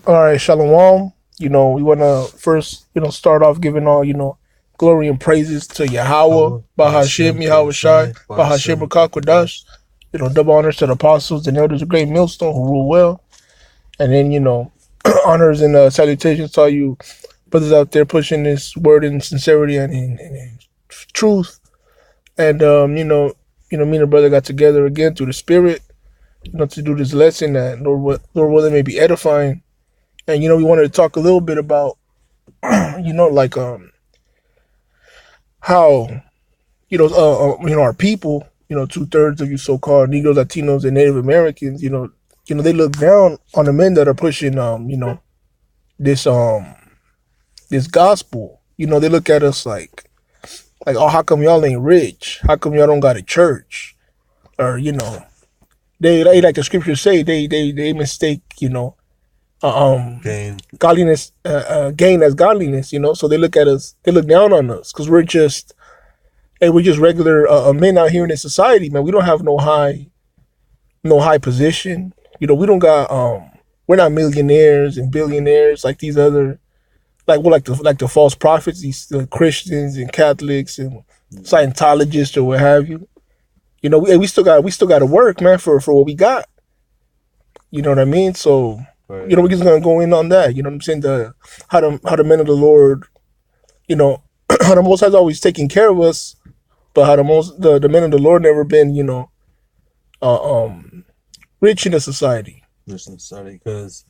All right, Shalom. We want to first, start off giving all, glory and praises to Yahweh, Yahweh, Bahashem, Bahashem, Yahweh Shai, Yahushai, Bahashem, Bahashem, Rakakwadash. Rakakwadash. Double honors to the apostles and elders of Great Millstone who rule well. And then, honors and salutations to all you brothers out there pushing this word in sincerity and truth. And, me and the brother got together again through the Spirit, to do this lesson that Lord willing may be edifying. And, we wanted to talk a little bit about like how our people, 2/3 of you so-called Negroes, Latinos, and Native Americans, they look down on the men that are pushing this this gospel. They look at us like, oh, how come y'all ain't rich? How come y'all don't got a church? Or they like the scriptures say, they mistake Gain. godliness, gain as godliness. So they look at us, they look down on us because we're just regular men out here in this society, man. We don't have no high position. We don't got we're not millionaires and billionaires like these other, like the false prophets, these Christians and Catholics and Scientologists or what have you. We still got to work, man, for what we got. You know what I mean? So Right. we're just gonna go in on that. You know what I'm saying? How the men of the Lord, how the Most High is always taking care of us, but how the men of the Lord never been, uh, um, rich in the society. Listen, sorry, because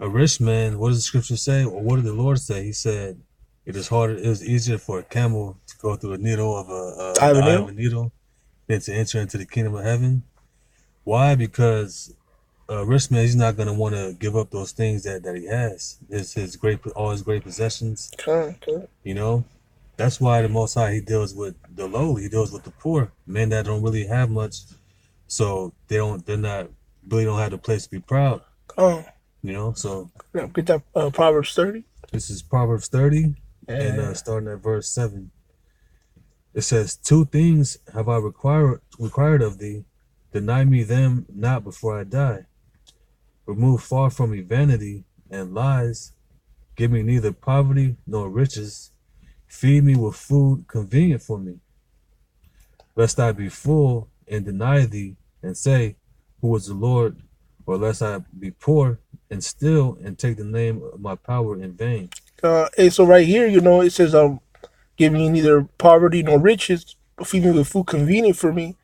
a rich man, what does the scripture say? Or what did the Lord say? He said, it is easier for a camel to go through a needle of the eye of a needle than to enter into the kingdom of heaven. Why? Because a rich man, he's not going to want to give up those things that he has. All his great possessions. Okay. That's why the Most High, he deals with the lowly. He deals with the poor, men that don't really have much, so they're not really don't have the place to be proud. Oh, So yeah, get that Proverbs 30. this is Proverbs 30, And and starting at verse 7. It says, 2 things have I required of thee, deny me them not before I die. Remove far from me vanity and lies, give me neither poverty nor riches. Feed me with food convenient for me, lest I be full and deny thee, and say, who is the Lord? Or lest I be poor and steal and take the name of my power in vain. hey, so right here, it says, give me neither poverty nor riches, but feed me with food convenient for me.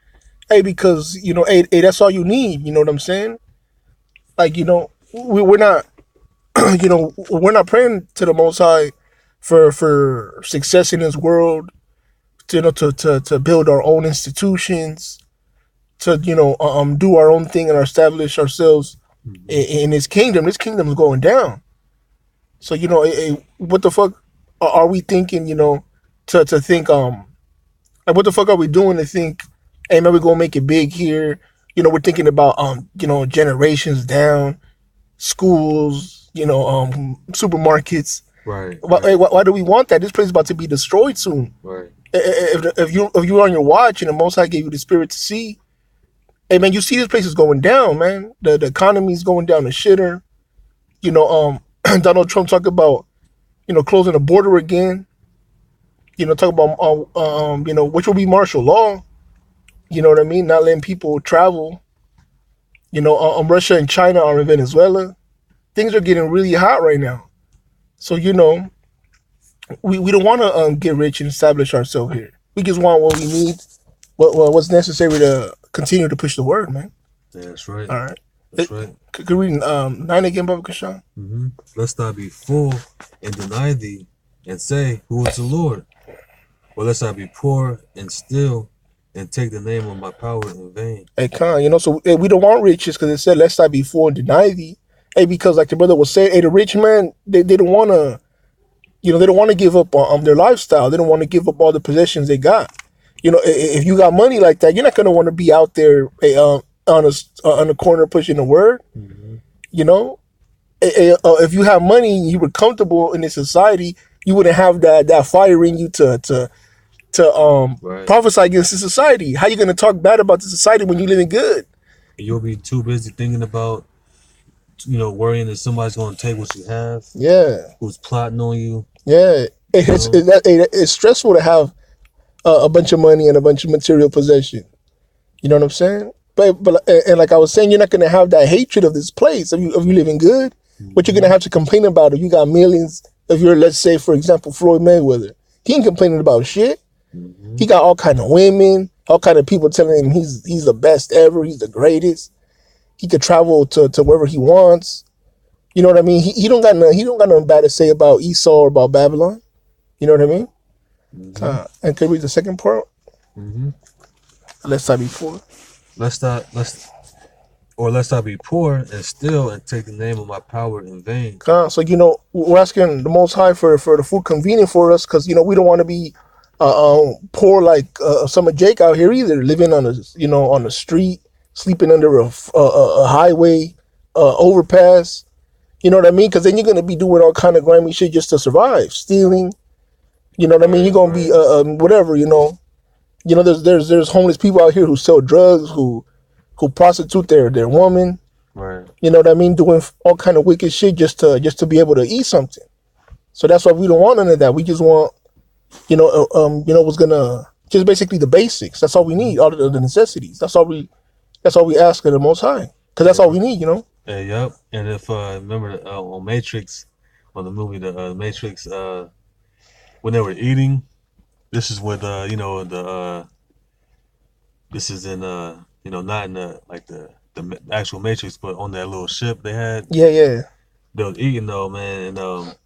Hey, because hey, that's all you need. You know what I'm saying? Like, we're not, we're not praying to the Most High for success in this world, to build our own institutions, to do our own thing and establish ourselves in His kingdom. This kingdom is going down. So what the fuck are we thinking? To think like, what the fuck are we doing to think, hey man, we're gonna make it big here? We're thinking about generations down, schools, supermarkets. Right. Why do we want that? This place is about to be destroyed soon. Right. If you're on your watch and the Most High gave you the spirit to see, hey man, you see this place is going down, man. The economy is going down the shitter. Donald Trump talked about closing the border again. Talk about which will be martial law. You know what I mean? Not letting people travel. Russia and China are in Venezuela. Things are getting really hot right now. So we don't want to get rich and establish ourselves here. We just want what we need, what's necessary to continue to push the word, man. Yeah, that's right. All right. That's right. Could we read 9 again, Baba Kashan? Lest I be full and deny thee, and say, who is the Lord? Or lest I be poor and steal and take the name of my power in vain. Hey, Khan, so we don't want riches because it said, lest I be full and deny thee. Hey, because like the brother was saying, hey, the rich man, they don't want to, they don't want to give up on their lifestyle. They don't want to give up all the possessions they got. If you got money like that, you're not going to want to be out there on the corner pushing the word. If you have money and you were comfortable in this society, you wouldn't have that fire in you to Right. prophesy against the society. How you going to talk bad about the society when you living good? You'll be too busy thinking about worrying that somebody's gonna take what you have, Yeah, who's plotting on you. yeah. You know, It's stressful to have a bunch of money and a bunch of material possession. You know what I'm saying? But and like I was saying, you're not gonna have that hatred of this place of you living good. But you're gonna mm-hmm, have to complain about if you got millions. If you're, let's say, for example, Floyd Mayweather, he ain't complaining about shit. mm-hmm, He got all kind of women, all kind of people telling him he's the best ever, he's the greatest. He could travel to wherever he wants. You know what I mean? He don't got nothing bad to say about Esau or about Babylon. You know what I mean? mm-hmm, And could we read the second part? mm-hmm. Let's start before. Lest I be poor and steal and take the name of my power in vain. So we're asking the Most High for the food convenient for us, because we don't want to be poor like some of Jake out here either, living on on the street, sleeping under a highway overpass. You know what I mean? Because then you're gonna be doing all kind of grimy shit just to survive, stealing. You know what I mean? You're gonna be whatever. There's homeless people out here who sell drugs, who prostitute their woman. Right. You know what I mean? Doing all kind of wicked shit just to be able to eat something. So that's why we don't want none of that. We just want, what's gonna just basically the basics. That's all we need. All of the necessities. That's all we ask of the Most High. Because that's all we need. Hey, yep. And if remember on Matrix, on the movie the Matrix, when they were eating, this is with this is in not in the actual Matrix, but on that little ship they had. Yeah. They was eating though, man, and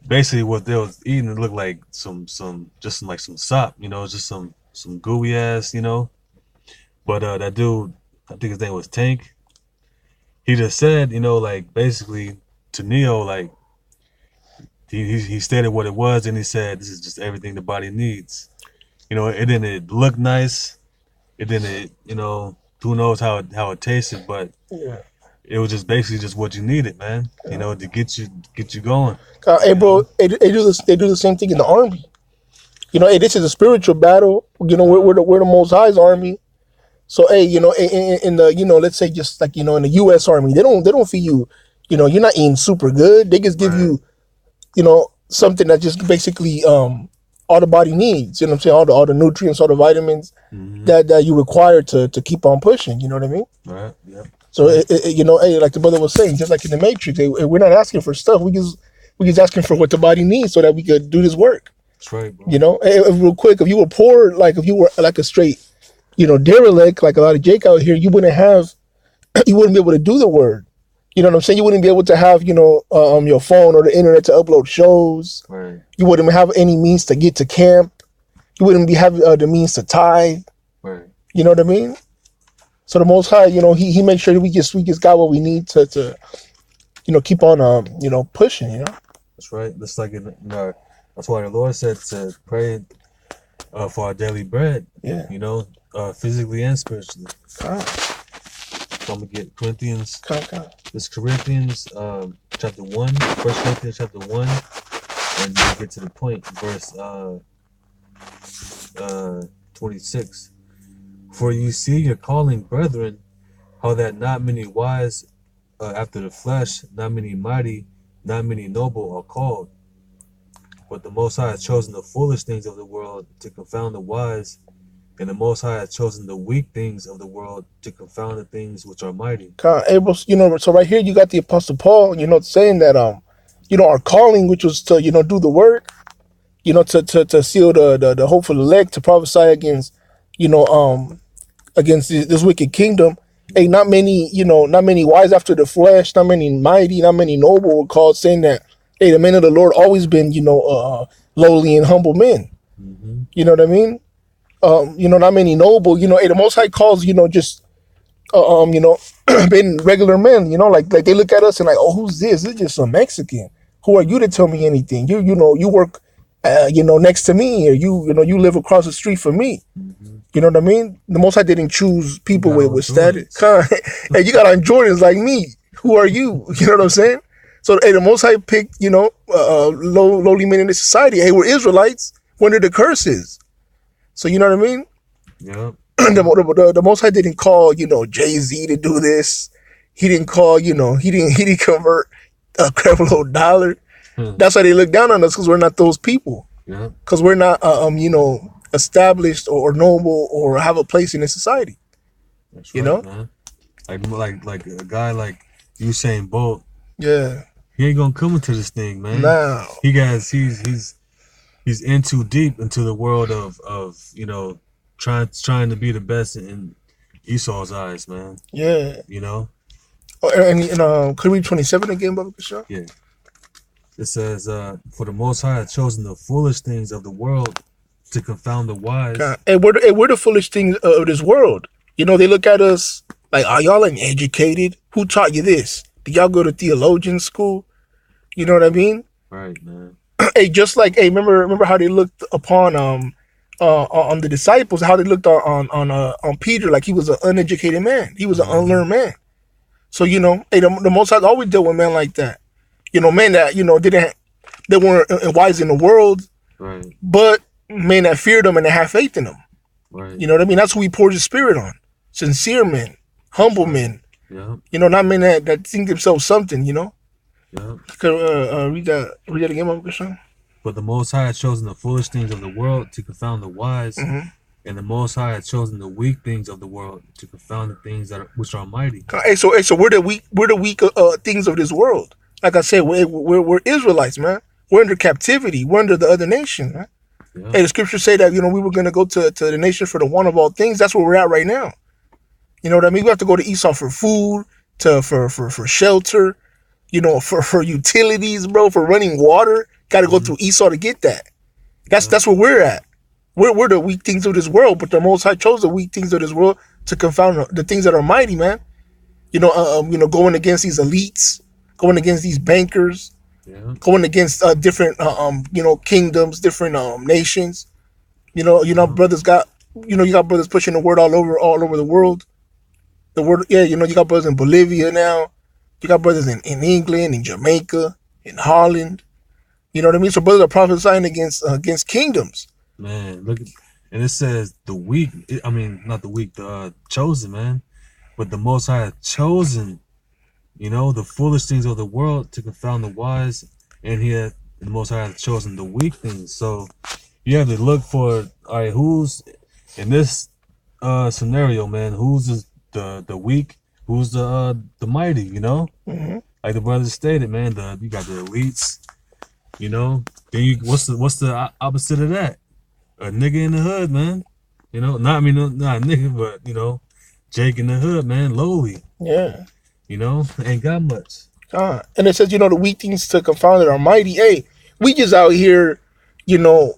basically what they was eating, it looked like some sop, just some gooey ass, But that dude, I think his name was Tank. He just said, like basically to Neo, like he stated what it was, and he said this is just everything the body needs. It didn't look nice. It didn't, who knows how it tasted, but Yeah. it was just basically just what you needed, man. To get you going. Hey, bro, they do this. They do the same thing in the army. Hey, this is a spiritual battle. We're the Most High's army. So, hey, in the, let's say just like, in the U.S. Army, they don't feed you, you're not eating super good. They just give you, something that just basically all the body needs. You know what I'm saying? All the nutrients, all the vitamins that you require to keep on pushing. You know what I mean? Right. Yep. So, hey, like the brother was saying, just like in the Matrix, hey, we're not asking for stuff. We just asking for what the body needs so that we could do this work. That's right, bro. Hey, real quick, if you were poor, like if you were like a straight, derelict, like a lot of Jake out here, you wouldn't be able to do the word. You know what I'm saying? You wouldn't be able to have, your phone or the internet to upload shows. Right. You wouldn't have any means to get to camp. You wouldn't have the means to tithe. Right. You know what I mean? So the Most High, he makes sure that we just got what we need to keep on, pushing. That's right. That's like that's why the Lord said to pray for our daily bread. Yeah. Physically and spiritually. So I'm gonna get Corinthians. This Corinthians chapter 1, 1 Corinthians chapter 1, and you get to the point, verse 26. For you see your calling, brethren, how that not many wise after the flesh, not many mighty, not many noble are called. But the Most High has chosen the foolish things of the world to confound the wise, and the Most High has chosen the weak things of the world to confound the things which are mighty. So right here you got the Apostle Paul, saying that our calling, which was to do the work, to seal the hope for the elect, to prophesy against against this wicked kingdom. Hey, not many wise after the flesh, not many mighty, not many noble were called, saying that, hey, the men of the Lord always been lowly and humble men. Mm-hmm. You know what I mean? Not many noble. Hey, the Most High calls just been regular men. Like they look at us and like, oh, who's this? This is just some Mexican. Who are you to tell me anything? You work next to me, or you live across the street from me. Mm-hmm. You know what I mean? The Most High didn't choose people with status. Hey, you got on Jordans like me. Who are you? You know what I'm saying? So, hey, the Most High picked, lowly men in the society. Hey, we're Israelites. We're under the curses. So, you know what I mean? Yeah. The Most High didn't call, Jay-Z to do this. He didn't call, he didn't convert a creflo dollar. Hmm. That's why they look down on us, because we're not those people. Yeah, Because we're not, established or noble or have a place in the society. that's You right, know? man. Like a guy like Usain Bolt, Yeah. he ain't gonna come into this thing, man. Now. He's in too deep into the world of trying to be the best in Esau's eyes, man. Yeah. You know? Oh, and could we read 27 again, Baba Kasha? Yeah. It says, for the Most High had chosen the foolish things of the world to confound the wise. Hey, we're the foolish things of this world. They look at us like, are y'all uneducated? Who taught you this? Did y'all go to theologian school? You know what I mean? Right, man. Hey, just like, hey, remember how they looked upon on the disciples, how they looked on Peter, like he was an uneducated man. He was an unlearned man. So, hey, the Most High always dealt with men like that. Men that, they weren't wise in the world, Right, but men that feared him and that have faith in him. right. You know what I mean? That's who he pours his spirit on. Sincere men, humble men. Yeah, Not men that think themselves something, yeah. Read that again, Mama Krishna. But the Most High had chosen the foolish things of the world to confound the wise, Mm-hmm. and the Most High had chosen the weak things of the world to confound the things which are mighty. Hey, so we're the weak things of this world. Like I said, we're Israelites, man. We're under captivity. We're under the other nation, man. Yeah, Hey, the scriptures say that, we were going to go to the nation for the one of all things. That's where we're at right now. You know what I mean? We have to go to Esau for food, for shelter, for utilities, bro, for running water. Got to go through Esau to get that. That's where we're at. We're the weak things of this world, but the Most High chose the weak things of this world to confound the things that are mighty, man. Going against these elites, going against these bankers, yeah. going against different kingdoms, different nations. Brothers got you got brothers pushing the word all over the world. The word, yeah, you got brothers in Bolivia now. You got brothers in England, in Jamaica, in Holland. You know what I mean? So brothers are prophesying against kingdoms. Man, look, and it says the weak. I mean, not the weak, the chosen, man. But the Most High had chosen, the foolish things of the world to confound the wise, and the Most High had chosen the weak things. So you have to look for, all right, who's in this scenario, man? Who's the weak? Who's the mighty? Mm-hmm. Like the brothers stated, man. You got the elites. Then what's the opposite of that? A nigga in the hood, man. Not a nigga, but Jake in the hood, man, lowly. Yeah. Ain't got much. And it says, the weak things to confound it are mighty. Hey, we just out here, we don't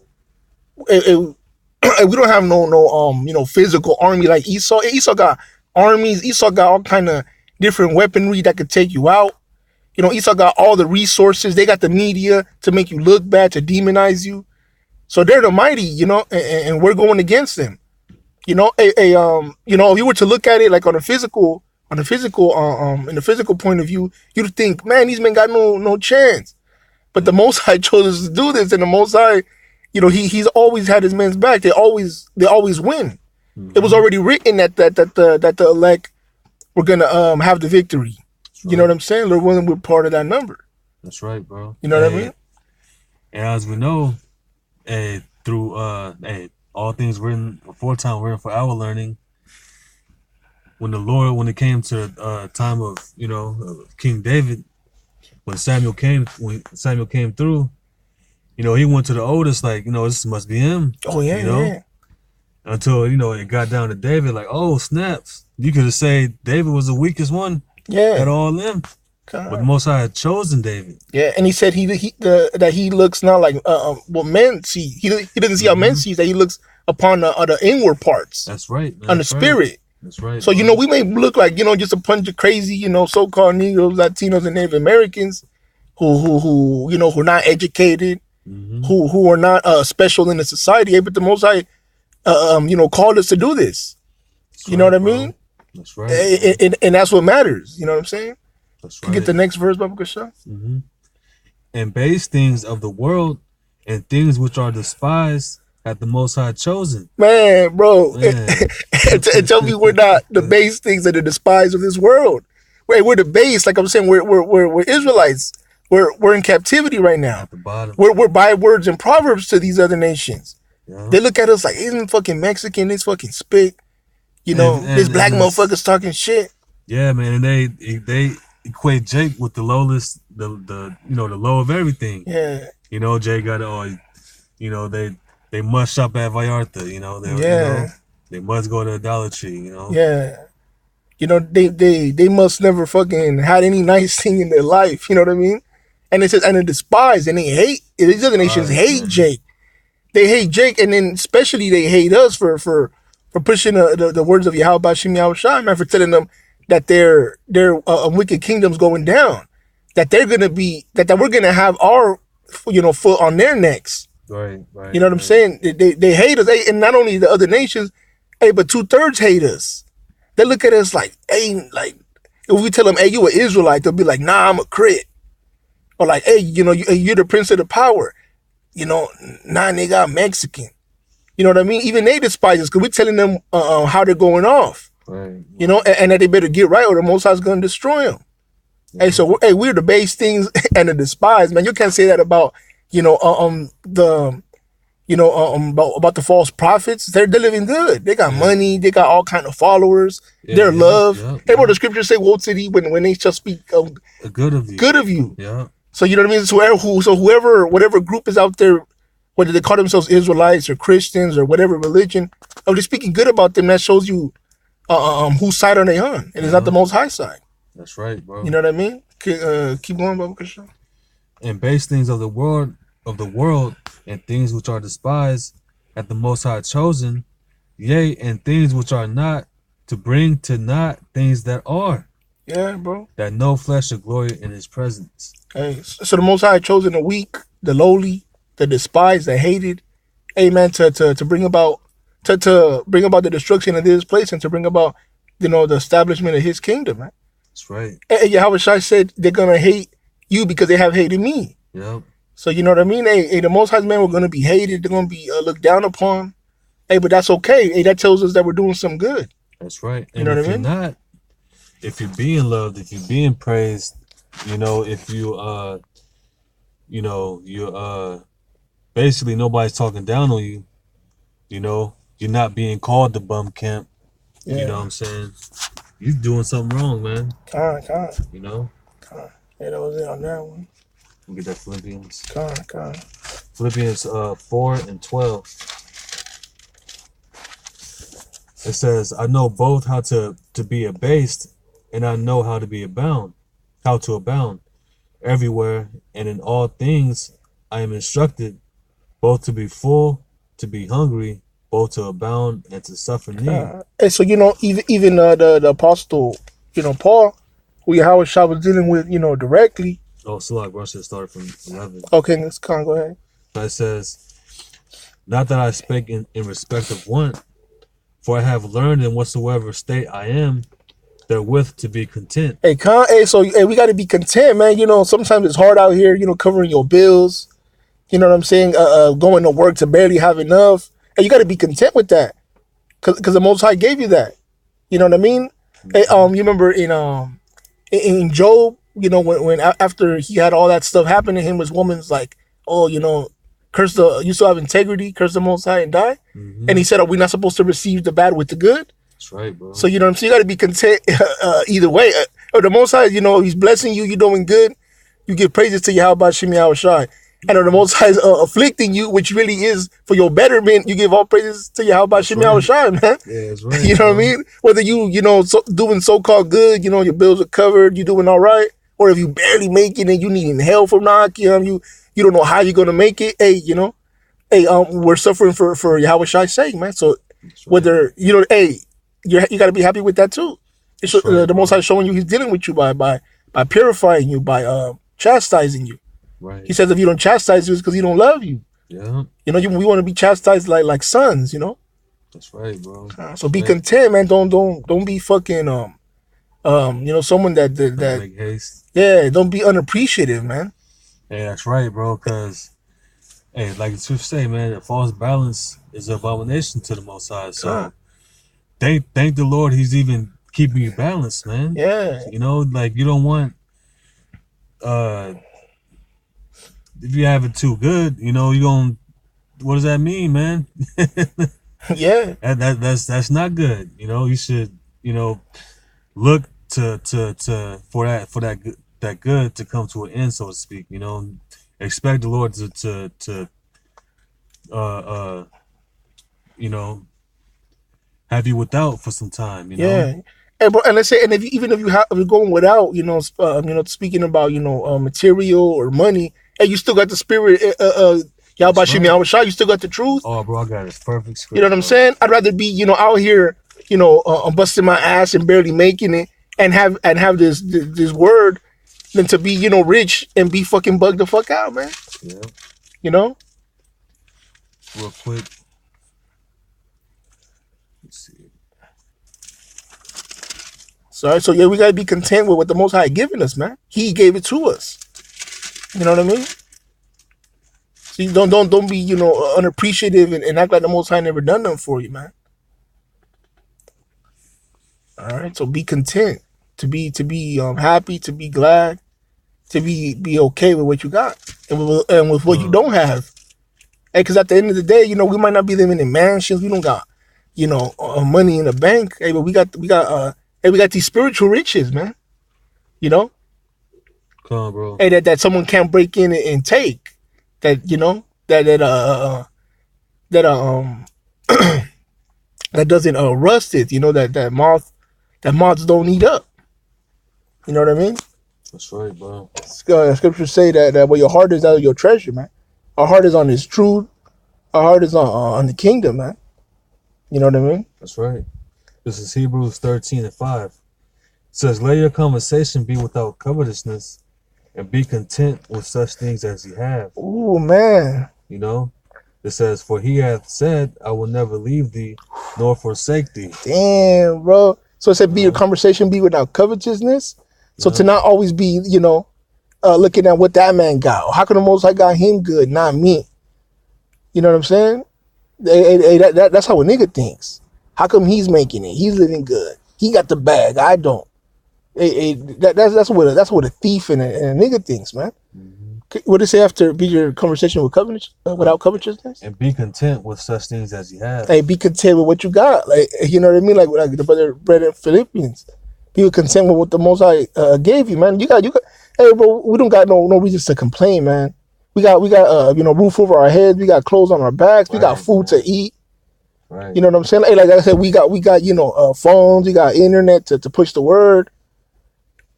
have no physical army like Esau. Esau got armies. Esau got all kind of different weaponry that could take you out. Esau got all the resources. They got the media to make you look bad, to demonize you. So they're the mighty, and we're going against them. If you were to look at it like in the physical point of view, you'd think, man, these men got no chance. But the Most High chose us to do this, and the Most High, he's always had his men's back. They always win. Mm-hmm. It was already written that the elect were gonna have the victory. Right. You know what I'm saying? Lord willing, we're part of that number. That's right, bro. You know what I mean? And as we know, through all things written aforetime, written for our learning. When it came to time of King David, when Samuel came through, he went to the oldest like this must be him. Oh yeah, yeah. Until it got down to David, like, oh snaps, you could have said David was the weakest one. Yeah, at all them. But the Most High had chosen David. Yeah, and he said that he looks not like what men see. He doesn't see how men see. That he looks upon the inward parts. That's right. On the spirit. That's right. So we may look like just a bunch of crazy so-called Negroes, Latinos, and Native Americans who are not educated, who are not special in the society. But the Most High called us to do this. That's you know what I mean? That's right. And that's what matters. You know what I'm saying? That's right. Can you get the next verse, Baba Kasha? Mm-hmm. And base things of the world and things which are despised hath the Most High chosen. Man, bro. And tell me we're not the base things that are despised of this world. we're the base. Like I'm saying, we're Israelites. We're in captivity right now. At the bottom. We're bywords and proverbs to these other nations. Yeah. They look at us like, isn't fucking Mexican, this fucking spit. You know, this black motherfucker's talking shit. Yeah, man, and they equate Jake with the lowest, the low of everything. Yeah. You know, Jake got they must shop at Vallarta. You know, they must go to Dollar Tree. You know. Yeah. You know, they must never fucking had any nice thing in their life. You know what I mean? And it says, and they despise and they hate. These other nations hate Jake. They hate Jake, and then especially they hate us for pushing the words of Yahweh Bashim Yahweh Shai, man, for telling them that their wicked kingdom's going down, that they're gonna be that we're gonna have our foot on their necks. Right. You know what I'm saying? They hate us, and not only the other nations, but 2/3 hate us. They look at us like, like if we tell them, you an Israelite, they'll be like, nah, I'm a Crit. Or like, you're the prince of the power. Nah, nigga, I'm Mexican. You know what I mean? Even they despise us because we're telling them how they're going off. Right. You know, and that they better get right or the Most High's going to destroy them. Yeah. Hey, so we're the base things and the despised, man. You can't say that about about the false prophets. They're living good. They got money. They got all kind of followers. They're loved. Hey, bro, the scriptures say, "Woe to thee when they shall speak good of you." Good of you. Yeah. So you know what I mean. So whatever group is out there, whether they call themselves Israelites or Christians or whatever religion, if they're speaking good about them, that shows you whose side are they on, and it's not the Most High side. That's right, bro. You know what I mean? Keep going, Baba Krishna. And base things of the world, and things which are despised, hath the Most High chosen, yea, and things which are not, to bring to naught things that are. Yeah, bro. That no flesh should glory in His presence. Hey, so the Most High had chosen the weak, the lowly, the despised, the hated, amen, to bring about the destruction of this place and to bring about, the establishment of His kingdom, man. That's right. And Yahweh Shai said they're gonna hate you because they have hated me. Yep. So you know what I mean? Hey, the Most High's men were gonna be hated. They're gonna be looked down upon. Hey, but that's okay. Hey, that tells us that we're doing some good. That's right. And you know what I mean? If you're being loved, if you're being praised, if you're basically nobody's talking down on you, you're not being called the bum camp. Yeah. You know what I'm saying? You're doing something wrong, man. Con. Yeah, that was it on that one. We'll get that Philippians. Con. Philippians 4:12. It says, I know both how to be abased, and I know how to abound. Everywhere and in all things I am instructed, both to be full, to be hungry, both to abound and to suffer need. And so even the apostle, Paul, who Yahweh Shai was dealing with, directly. Oh, so like Russia started from 11. Okay, let's go ahead. But it says, not that I speak in respect of want, for I have learned in whatsoever state I am, therewith to be content. Hey, so we got to be content, man. Sometimes it's hard out here, covering your bills. You know what I'm saying? Going to work to barely have enough. And you got to be content with that. Because the Most High gave you that. You know what I mean? Mm-hmm. Hey, you remember in Job, when after he had all that stuff happen to him, his woman's like, oh, you still have integrity, curse the Most High and die. Mm-hmm. And he said, are we not supposed to receive the bad with the good? That's right, bro. So, you know what I'm saying? You got to be content either way. The Most High, He's blessing you, you're doing good. You give praises to Yahweh Bashim Yahweh Shai. And the Most High is afflicting you, which really is for your betterment. You give all praises to Yahweh Bashim Yahweh Shai, man. Yeah, that's right. You know what I mean? Whether you, doing so-called good, your bills are covered, you're doing all right. Or if you barely make it and you needing help from Nakim, you don't know how you're going to make it. Hey, we're suffering for Yahweh Shai's sake, man. So whether, you got to be happy with that too. It's right, the Most High showing you He's dealing with you by purifying you, by chastising you. Right. He says if you don't chastise you, it's because He don't love you. Yeah. We want to be chastised like sons. That's right, bro. So be content, man. Don't be fucking someone that make haste. Yeah, don't be unappreciative, man. Yeah, that's right, bro. Because like the truth say, man, a false balance is an abomination to the Most High. So thank the Lord, He's even keeping you balanced, man. Yeah. You know, like you don't want if you have it too good, you know, you gonna what does that mean, man? Yeah. That's not good. You know, you should, you know, look to for that good to come to an end, so to speak. You know, expect the Lord to uh you know have you without for some time. You know, Yeah. And, bro, and let's say, and if you, even if you're going without, speaking about material or money, and you still got the spirit, that's Yahweh Shemi right. Awashai, you still got the truth. Oh, bro, I got this perfect You know script, what I'm bro. saying? I'd rather be, out here, busting my ass and barely making it, and have this word than to be, rich and be fucking bugged the fuck out, man. Yeah, You know. real quick. Let's see. So yeah, we gotta be content with what the Most High given us, man. He gave it to us. You know what I mean? So you don't be unappreciative and act like the Most High never done nothing for you, man. All right, so be content to be happy, to be glad, to be okay with what you got and with what you Con, don't have. Hey, because at the end of the day, we might not be living in mansions. We don't got money in the bank. Hey, but we got these spiritual riches, man. You know, bro. hey, that someone can't break in and take. That that that doesn't rust it. That moths don't eat up. You know what I mean? That's right, bro. Scriptures say that where your heart is, out of your treasure, man. Our heart is on His truth. Our heart is on the kingdom, man. You know what I mean? That's right. This is Hebrews 13:5. It says, "Let your conversation be without covetousness, and be content with such things as ye have." Ooh, man. You know, it says, "For he hath said, I will never leave thee nor forsake thee." Damn, bro. So it said, You be your know, conversation be without covetousness. So to yeah, not always be, looking at what that man got. How come the Most High got him good, not me? You know what I'm saying? That's how a nigga thinks. How come he's making it? He's living good. He got the bag. I don't. That's what a thief and a nigga thinks, man. hmm What did it say after be your conversation with covenant without covetousness? and be content with such things as ye have. Like be content with what you got. Like you know what I mean? Like the brother read in Philippians. Be content with what the Most High gave you, man. You got. Hey, bro, we don't got no reasons to complain, man. We got roof over our heads. We got clothes on our backs. We got Right, food to man. eat. You Right. know what I'm saying? Hey, like I said, we got phones. We got internet to push the word.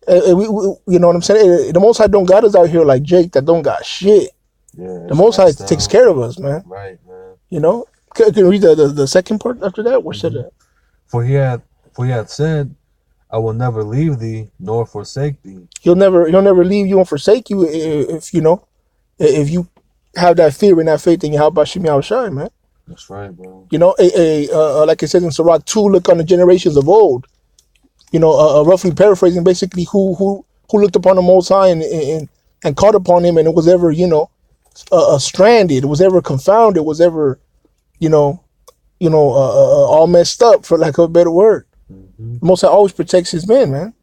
We you know what I'm saying? The Most High don't got us out here like Jake that don't got shit. Yeah, The it's Most High passed takes down. care of us, man. Right, man. You know. Can you read the second part after that? Where said hmm that? For he hath said, I will never leave thee nor forsake thee. He'll never leave you and forsake you if you have that fear and that faith in Yahweh Shemi Awashai, man. That's right, bro. Like it says in Sirach 2, look on the generations of old. Roughly paraphrasing, basically who looked upon the Most High and called upon Him, and it was ever stranded, it was ever confounded, was ever you know all messed up, for lack of a better word. hmm The Most High always protects His men, man.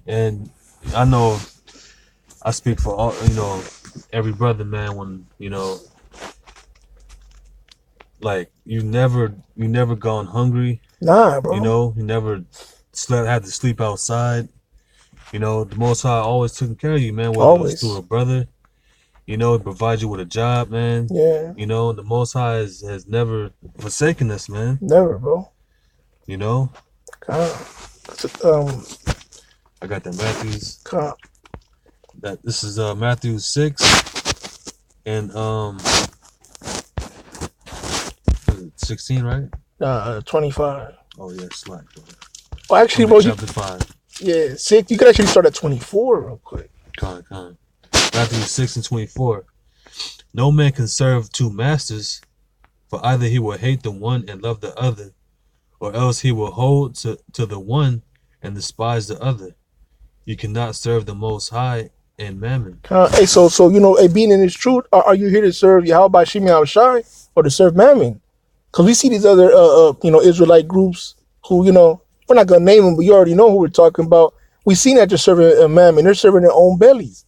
And I know I speak for all, every brother, man. When like you never gone hungry. Nah, bro, You never had to sleep outside. The Most High always taking care of you, man. Whether it was through always, a brother, provide you with a job, man. yeah, The Most High has never forsaken us, man. never, bro. You know, God. Um, I got that Matthew's. God. That this is Matthew 6 and 16, right? 25. Oh yeah, slack. Bro. Well, I actually, mean bro, chapter 5. yeah, 6. You could actually start at 24 real quick. Con. Matthew 6:24. No man can serve two masters, for either he will hate the one and love the other, or else he will hold to the one and despise the other. You cannot serve the Most High and Mammon. Hey, so hey, being in this truth, are you here to serve Yahweh Shemi Awashai or to serve Mammon? Because we see these other Israelite groups who we're not gonna name them, but you already know who we're talking about. We seen that they're serving a mammon. They're serving their own bellies.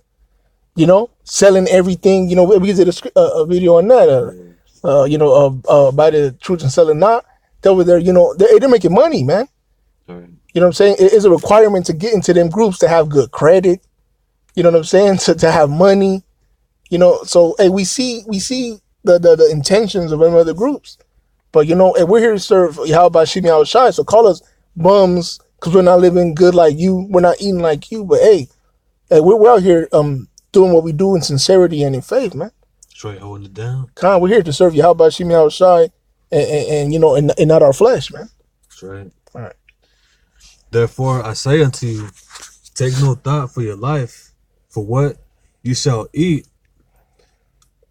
Selling everything. We did a video on that. Buy the truth and sell it not. They over there, they're making money, man. Right. You know what I'm saying? It is a requirement to get into them groups to have good credit. You know what I'm saying? To have money. So hey, we see the intentions of them other groups. But hey, we're here to serve Yahweh Shimi Shai. So call us bums because we're not living good like you. We're not eating like you. But hey, we're out here doing what we do in sincerity and in faith, man. Straight holding it down. We're here to serve Yahweh Shimi Shai and not our flesh, man. That's right. All right. Therefore, I say unto you, take no thought for your life, for what you shall eat.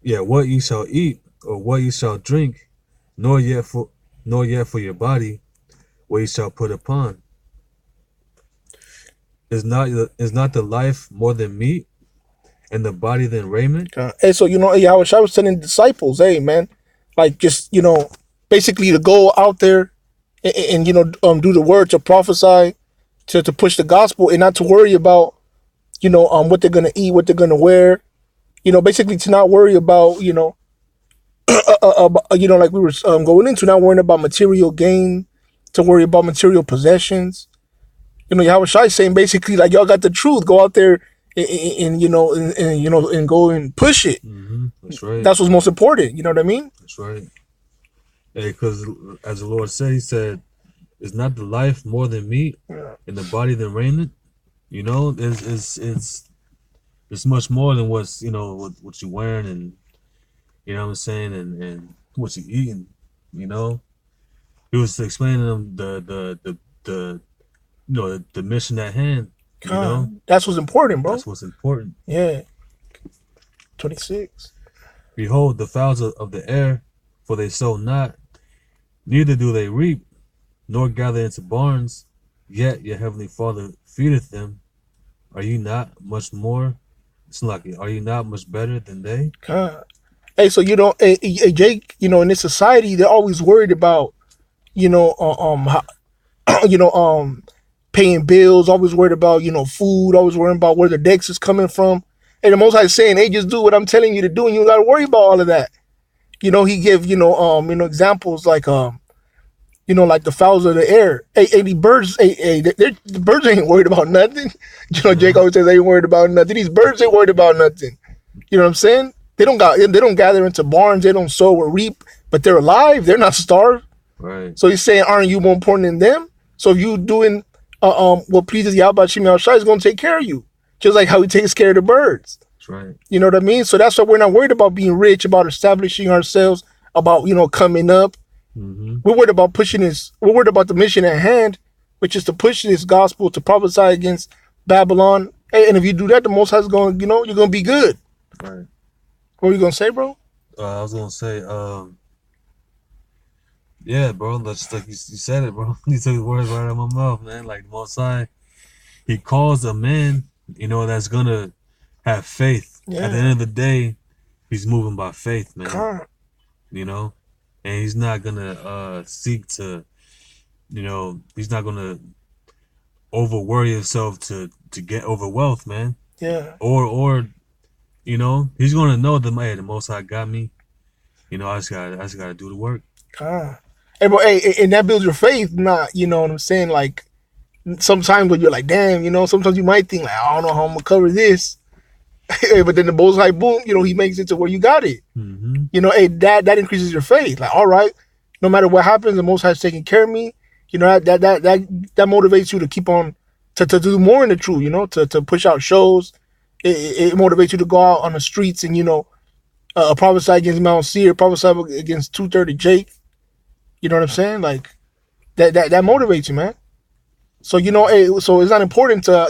Yeah, what you shall eat, or what you shall drink, nor yet for your body, what you shall put upon. Is not the life more than meat, and the body than raiment? Hey, so I was telling disciples, hey man, like just basically to go out there and do the word, to prophesy, to push the gospel, and not to worry about what they're gonna eat, what they're gonna wear, basically to not worry about like we were going into, not worrying about material gain, to worry about material possessions. Yahweh Shai saying basically like y'all got the truth, go out there and go and push it. Mm-hmm. That's right. That's what's most important. You know what I mean? That's right. Hey, because as the Lord said, He said, "Is not the life more than meat, and the body than raiment?" It's much more than what's what you're wearing, and what I'm saying, and what you're eating. He was explaining them the mission at hand. That's what's important, bro. That's what's important. Yeah. 26. Behold the fowls of the air, for they sow not, neither do they reap, nor gather into barns, yet your heavenly Father feedeth them. Are you not much more? It's like, are you not much better than they? Hey, so Jake, in this society, they're always worried about, paying bills, always worried about, food, always worried about where the Dex is coming from. And the Most High is saying, hey, just do what I'm telling you to do, and you don't got to worry about all of that. He give, examples like, like the fowls of the air. Hey, the birds, the birds ain't worried about nothing. Jake always says they ain't worried about nothing. These birds ain't worried about nothing. You know what I'm saying? They don't gather into barns, they don't sow or reap, but they're alive. They're not starved. Right. So he's saying, aren't you more important than them? So if you doing what pleases Yahweh Shimi Shai, is going to take care of you, just like how he takes care of the birds. That's right. You know what I mean? So that's why we're not worried about being rich, about establishing ourselves, about coming up. Mm-hmm. We're worried about pushing this. We're worried about the mission at hand, which is to push this gospel, to prophesy against Babylon. Hey, and if you do that, the Most High is going, you're going to be good. Right. What were you going to say, bro? I was going to say, yeah, bro, that's like you said it, bro. You took the words right out of my mouth, man. Like the Most High, He calls a man, that's going to have faith. Yeah. At the end of the day, He's moving by faith, man. God. And He's not going to seek to, He's not going to over worry Himself to get over wealth, man. Yeah. Or He's going to know that, hey, the Most High got me. I just got to do the work. God. Hey, bro, and that builds your faith, not, you know what I'm saying? Like, sometimes when you're like, damn, sometimes you might think, like, I don't know how I'm going to cover this. But then the Most High, boom, He makes it to where you got it. Mm-hmm. That increases your faith. Like, all right, no matter what happens, the Most High is taking care of me. That motivates you to keep on, to do more in the truth, to push out shows. It motivates you to go out on the streets and, prophesy against Mount Seir, prophesy against 230 Jake. You know what I'm saying? Like that motivates you, man. So so it's not important to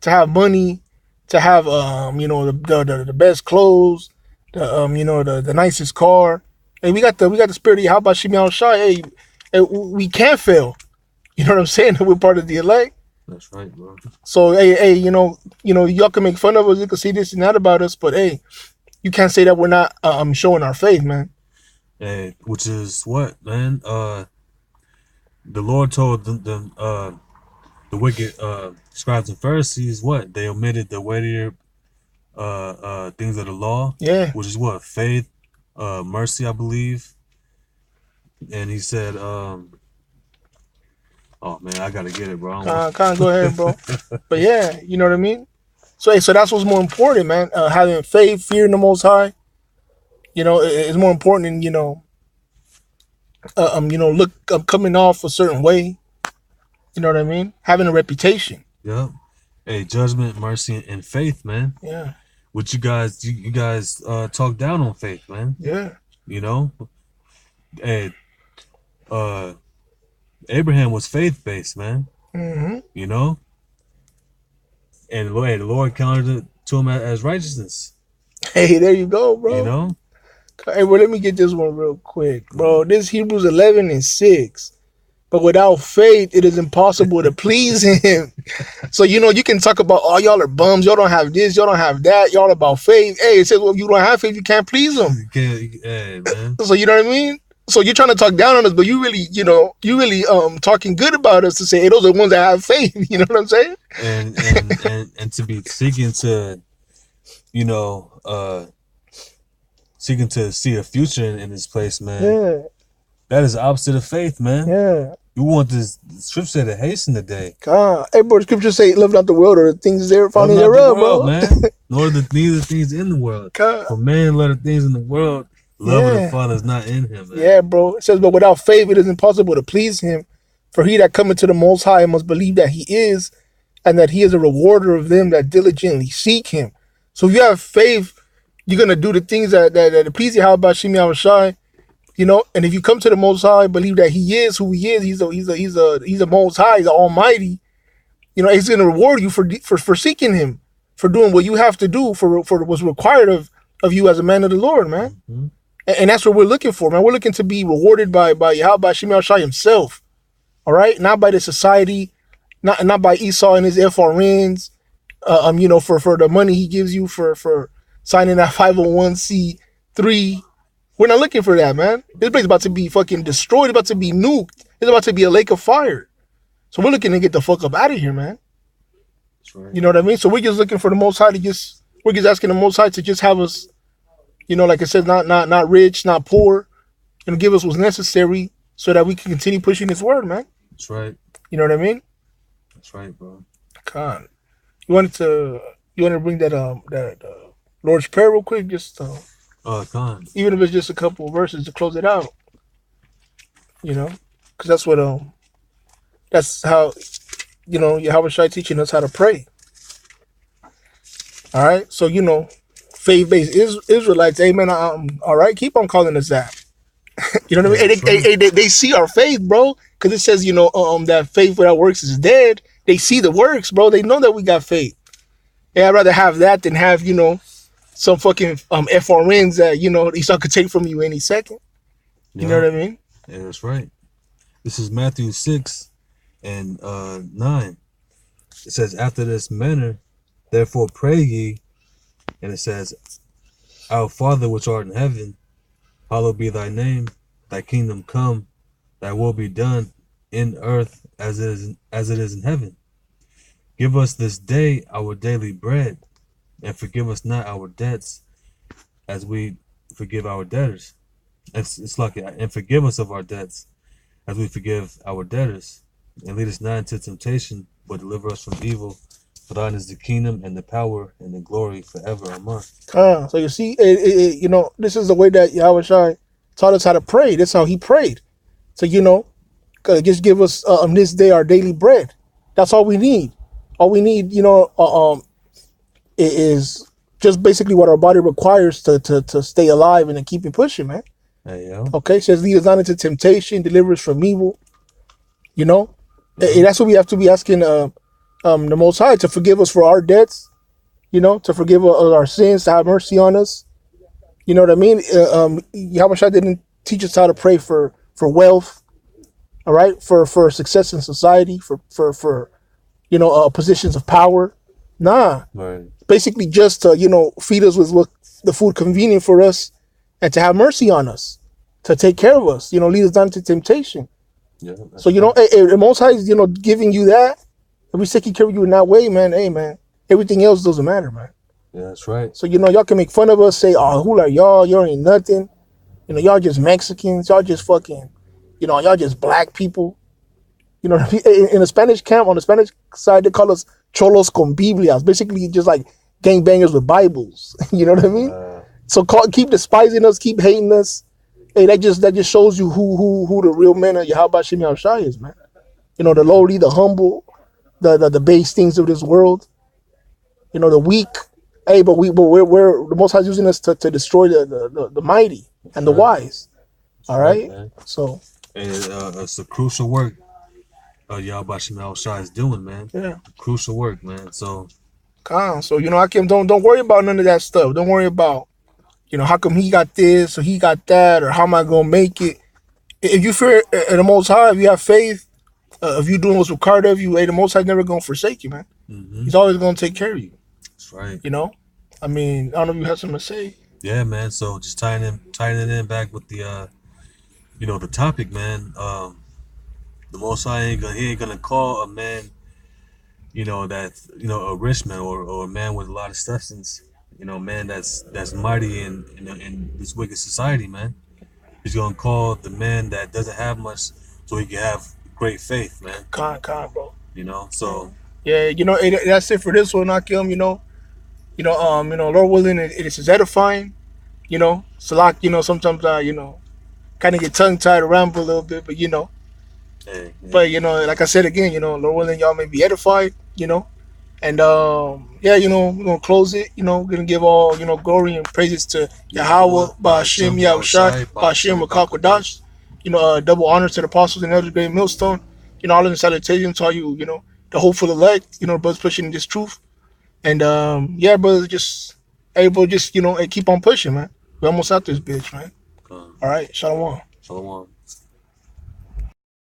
to have money, to have the best clothes, the nicest car. Hey, we got the spirit of Yahweh Shimi Shai. Hey, we can't fail. You know what I'm saying? We're part of the elect. That's right, bro. So hey, y'all can make fun of us, you can see this and that about us, but hey, you can't say that we're not showing our faith, man. Hey, which is what, man? the Lord told the wicked scribes and Pharisees what they omitted the weightier things of the law, Yeah. which is what faith, mercy, I believe. And he said, "Oh man, I gotta get it, bro." Kind of go ahead, bro. But yeah, you know what I mean. So hey, so that's what's more important, man. Having faith, fear in the Most High. You know, is more important than look coming off a certain way. You know what I mean? Having a reputation. Yep. Hey, judgment, mercy, and faith, man. Yeah. What you guys talk down on faith, man. Yeah. You know, hey, Abraham was faith based, man. Mm-hmm. You know, and the Lord counted it to him as righteousness. Hey, there you go, bro. You know. Hey, well, let me get this one real quick, bro. This Hebrews 11:6. But without faith, it is impossible to please him. So, you can talk about, oh, y'all are bums. Y'all don't have this. Y'all don't have that. Y'all about faith. Hey, it says, well, if you don't have faith, you can't please him. Hey, man. So, you know what I mean? So you're trying to talk down on us, but you really talking good about us to say, hey, those are the ones that have faith. You know what I'm saying? And to be seeking to, seeking to see a future in this place, man. Yeah. That is the opposite of faith, man. Yeah. You want this scripture to hasten the day. God. Hey, bro, the scripture say, love not the world or the things there found in thereof, bro. Man. Nor neither things in the world. God. For man love the things in the world, love of the Father is not in him, man. Yeah, bro. It says, but without faith, it is impossible to please him. For he that cometh to the Most High must believe that he is, and that he is a rewarder of them that diligently seek him. So if you have faith, you're going to do the things that please you. How about Shimi Awashai? And if you come to the Most High, believe that he is who he is, he's a Most High, he's a Almighty. He's going to reward you for seeking him, for doing what you have to do, for what's required of you as a man of the Lord, man. Mm-hmm. And that's what we're looking for, man. We're looking to be rewarded by Yahweh Shemi Shai himself, all right? Not by the society, not by Esau and his FRNs, for the money he gives you for signing that 501c3. We're not looking for that, man. This place is about to be fucking destroyed. It's about to be nuked. It's about to be a lake of fire. So we're looking to get the fuck up out of here, man. That's right. You know what I mean? So we're just looking for the Most High we're just asking the Most High to just have us, like I said, not rich, not poor, and give us what's necessary so that we can continue pushing His word, man. That's right. You know what I mean? That's right, bro. God, you wanted to bring that Lord's Prayer real quick, just. Con. Even if it's just a couple of verses to close it out, because that's how, Yahweh Shai teaching us how to pray. All right, so faith-based Israelites, amen. All right, keep on calling us that. You know what I mean? They see our faith, bro, because it says that faith without works is dead. They see the works, bro. They know that we got faith. Yeah, I'd rather have that than have some fucking FRNs that Esau could take from you any second. You know what I mean? Yeah, that's right. This is Matthew 6 and 9. It says, after this manner, therefore pray ye, and it says, our Father which art in heaven, hallowed be thy name, thy kingdom come, thy will be done in earth as it is in heaven. Give us this day our daily bread, and forgive us not our debts as we forgive our debtors. It's like, and forgive us of our debts as we forgive our debtors. And lead us not into temptation, but deliver us from evil. For thine is the kingdom and the power and the glory forever. Amen. So you see, this is the way that Yahweh Shai taught us how to pray. That's how he prayed. So, just give us this day our daily bread. That's all we need. All we need, is just basically what our body requires to stay alive and to keep it pushing, man. Hey, yo. Okay, it says lead us not into temptation, deliver us from evil. And that's what we have to be asking the Most High to forgive us for our debts, to forgive our sins, to have mercy on us. You know what I mean? Yahweh Shai didn't teach us how to pray for wealth, all right, for success in society, for positions of power. Nah. Right. Basically just to, feed us with the food convenient for us and to have mercy on us, to take care of us, lead us not into temptation. Yeah, So, that's right. the Most High is, giving you that. If we taking care of you in that way, man, hey, man, everything else doesn't matter, man. Yeah, that's right. So, y'all can make fun of us, say, oh, who are y'all? Y'all ain't nothing. Y'all just Mexicans. Y'all just fucking, y'all just black people. In the Spanish camp, on the Spanish side, they call us cholos con Biblias, basically just like gangbangers with Bibles. You know what I mean? Uh, So keep despising us, keep hating us. Hey, that just shows you who the real men of Yahweh Shem Yahushai is, man. The lowly, the humble, the base things of this world. The weak. Hey, we're the Most High is using us to destroy the mighty that's and the right. wise. That's All right, right. man. So And it's a crucial work Yahweh Shemel Shai is doing, man. yeah, Crucial work, man. So, calm. So I can don't worry about none of that stuff. Don't worry about how come he got this or he got that or how am I gonna make it. If you fear the Most High, if you have faith, if you doing what's required of you, hey, the Most High never gonna forsake you, man. hmm He's always gonna take care of you. that's right. You know. I mean, I don't know if you have something to say. Yeah, man. So just tying it in back with the the topic, man. The Most High he ain't gonna call a man, that a rich man or a man with a lot of substance, man that's mighty in this wicked society, man. He's gonna call the man that doesn't have much, so he can have great faith, man. Bro. So Yeah, that's it for this one, Akim. Lord willing, it is edifying. It's a lot. Sometimes I, kind of get tongue tied around a little bit, but hey, hey, like I said again, Lord willing, y'all may be edified. And yeah, we're gonna close it. We're gonna give all glory and praises to Yahweh, Yahweh, Ba'Hashem, Ba'Shem Yahushai, Yahushai, Ba'Hashem, Ba'Shem Rakakwadash. Makakwadash. Double honors to the apostles and elders, great millstone. All in salutation to all you, the hopeful elect. Brothers pushing this truth. And yeah, brothers, just able, just hey, keep on pushing, man. We almost out this bitch, man. All right, shalom. Shalom.